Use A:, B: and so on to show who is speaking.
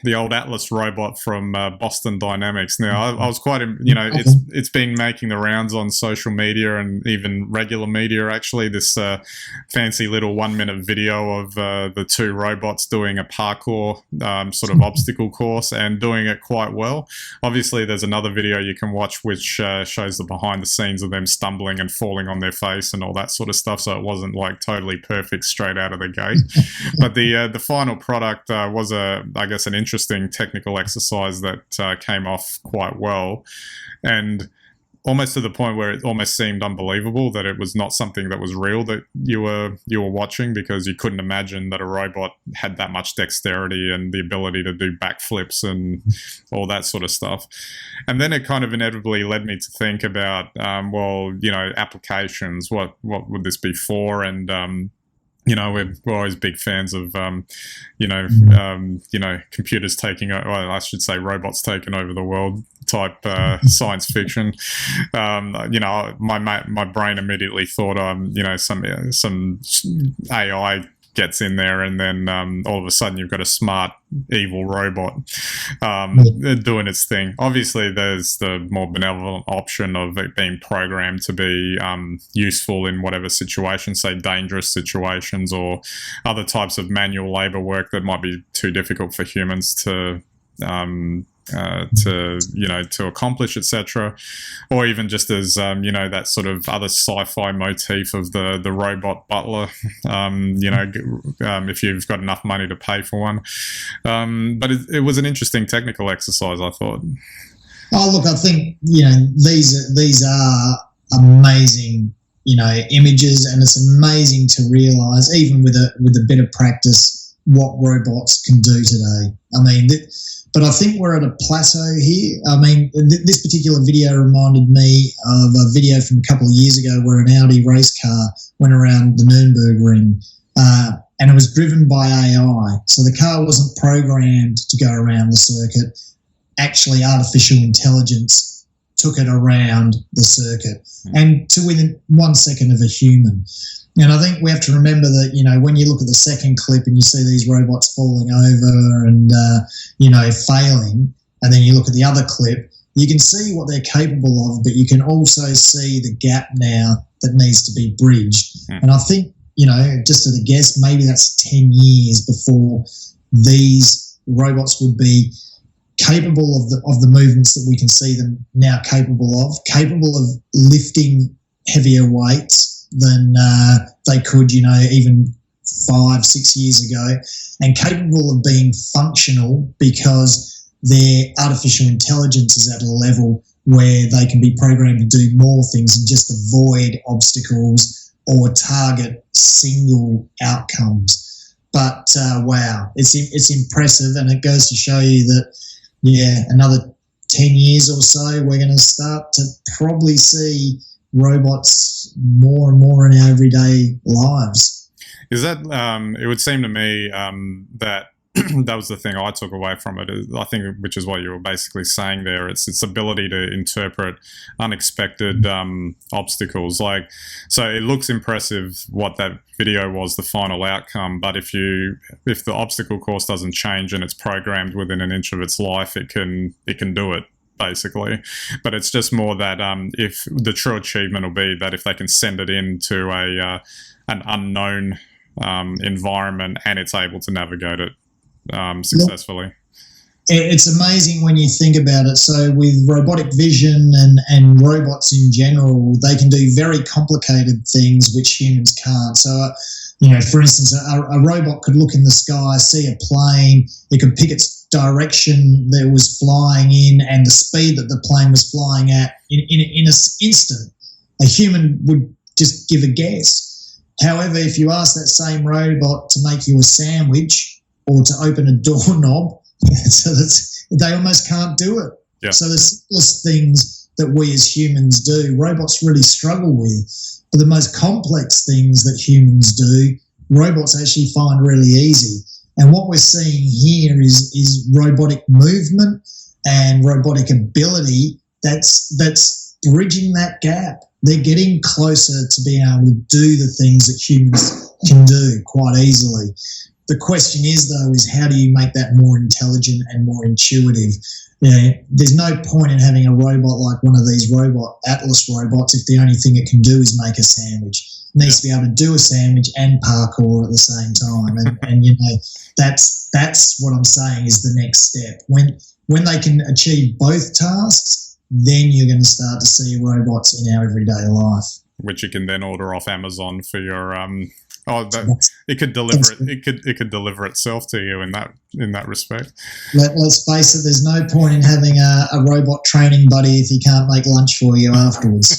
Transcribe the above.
A: the old Atlas robot from Boston Dynamics. Now, I was quite, it's been making the rounds on social media and even regular media, actually, this fancy little 1-minute video of the two robots doing a parkour sort of obstacle course and doing it quite well. Obviously, there's another video you can watch which shows the behind the scenes of them stumbling and falling on their face and all that sort of stuff, so it wasn't like totally perfect straight out of the gate. But the final product was, I guess, an interesting technical exercise that came off quite well, and almost to the point where it almost seemed unbelievable that it was not something that was real that you were watching, because you couldn't imagine that a robot had that much dexterity and the ability to do backflips and all that sort of stuff. And then it kind of inevitably led me to think about, applications. What would this be for? And we're always big fans of, computers taking over, well, I should say robots taking over the world type science fiction. My brain immediately thought, some AI gets in there, and then all of a sudden you've got a smart evil robot doing its thing. Obviously there's the more benevolent option of it being programmed to be useful in whatever situations, say dangerous situations or other types of manual labor work that might be too difficult for humans to accomplish, etc. Or even just as that sort of other sci-fi motif of the robot butler, if you've got enough money to pay for one. But it was an interesting technical exercise, I thought.
B: Oh, look, I think these are amazing images, and it's amazing to realise, even with a bit of practice, what robots can do today. I mean, but I think we're at a plateau here. I mean, this particular video reminded me of a video from a couple of years ago where an Audi race car went around the Nürburgring, and it was driven by AI. So the car wasn't programmed to go around the circuit. Actually, artificial intelligence took it around the circuit, and to within 1 second of a human. And I think we have to remember that, when you look at the second clip and you see these robots falling over and, failing, and then you look at the other clip, you can see what they're capable of, but you can also see the gap now that needs to be bridged. And I think, just at a guess, maybe that's 10 years before these robots would be capable of the movements that we can see them now capable of lifting heavier weights than they could, even 5-6 years ago, and capable of being functional because their artificial intelligence is at a level where they can be programmed to do more things and just avoid obstacles or target single outcomes. But wow, it's impressive, and it goes to show you that, another 10 years or so, we're going to start to probably see robots more and more in our everyday lives.
A: Is that, it would seem to me that that was the thing I took away from it, I think, which is what you were basically saying there. It's its ability to interpret unexpected obstacles. So it looks impressive what that video was, the final outcome, but if the obstacle course doesn't change and it's programmed within an inch of its life, it can do it, basically. But it's just more that if the true achievement will be that if they can send it into an unknown environment and it's able to navigate it successfully.
B: It's amazing when you think about it. So with robotic vision and robots in general, they can do very complicated things which humans can't. So, for instance, a robot could look in the sky, see a plane, it could pick its direction that it was flying in and the speed that the plane was flying at in an instant. A human would just give a guess. However, if you ask that same robot to make you a sandwich or to open a doorknob, so they almost can't do it.
A: Yeah.
B: So the simplest things that we as humans do, robots really struggle with. But the most complex things that humans do, robots actually find really easy. And what we're seeing here is robotic movement and robotic ability that's bridging that gap. They're getting closer to being able to do the things that humans can do quite easily. The question is, though, is how do you make that more intelligent and more intuitive? There's no point in having a robot like one of these Atlas robots if the only thing it can do is make a sandwich. It needs to be able to do a sandwich and parkour at the same time. And that's what I'm saying is the next step. When they can achieve both tasks, then you're going to start to see robots in our everyday life.
A: Which you can then order off Amazon for your it could deliver it. It could deliver itself to you in that respect.
B: Let's face it. There's no point in having a robot training buddy if he can't make lunch for you afterwards.